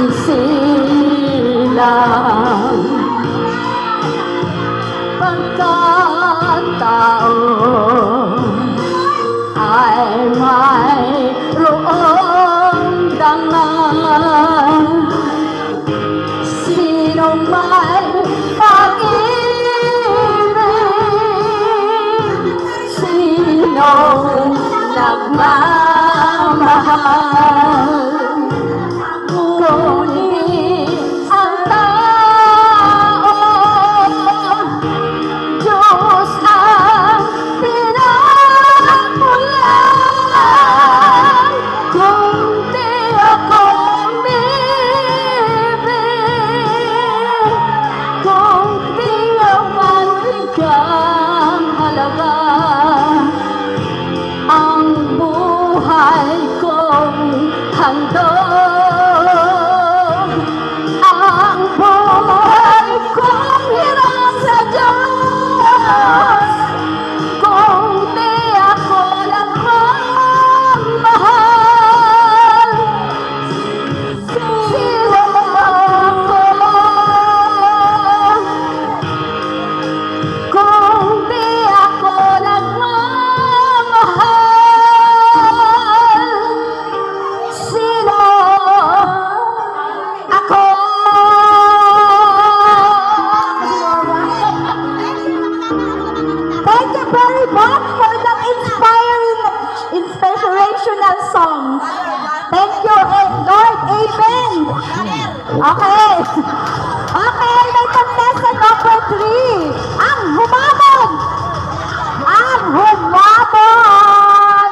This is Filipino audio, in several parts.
isilang pagkatao ay mayroong dangal. Sino may pag-ibig, sino nagmamahal, ngunit ang tao, Diyos ang pinagmulan. Kung di ako umibig, kung di naman bigyan halaga ang buhay kong handog, ang buhay kong hirap sa Diyos, kung di ako nagmamahal, sino ako? Kung di ako nagmamahal, sino ako? Thank you very much for that inspirational song. Thank you, Lord. Amen. Okay. Okay, may contestant number 3. Ang humabon. Ang humabon.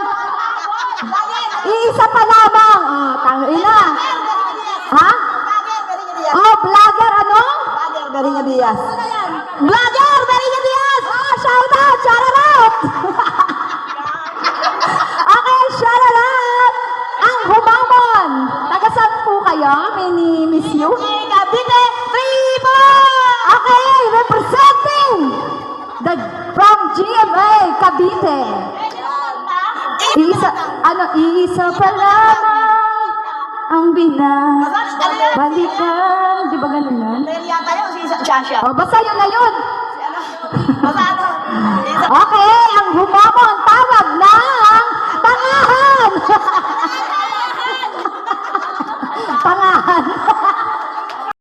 Iisa pa lamang. Oh, tangina. Ha? Oh, vlogger ano? Garinga Diaz. Vlogger, Maria Diaz! Oh, shout out! Okay, shout out! Ang humamon! Taga saan po kayo? Miss you? Cavite, Tribo! Okay, representing from GMA Cavite. Iisa pa lamang ang balikan. Di ba ganun yan? Yata yun, si Shasha. Oh, basta yun na yun. Basta ano? Okay, ang humamon, tawag ng tangahan.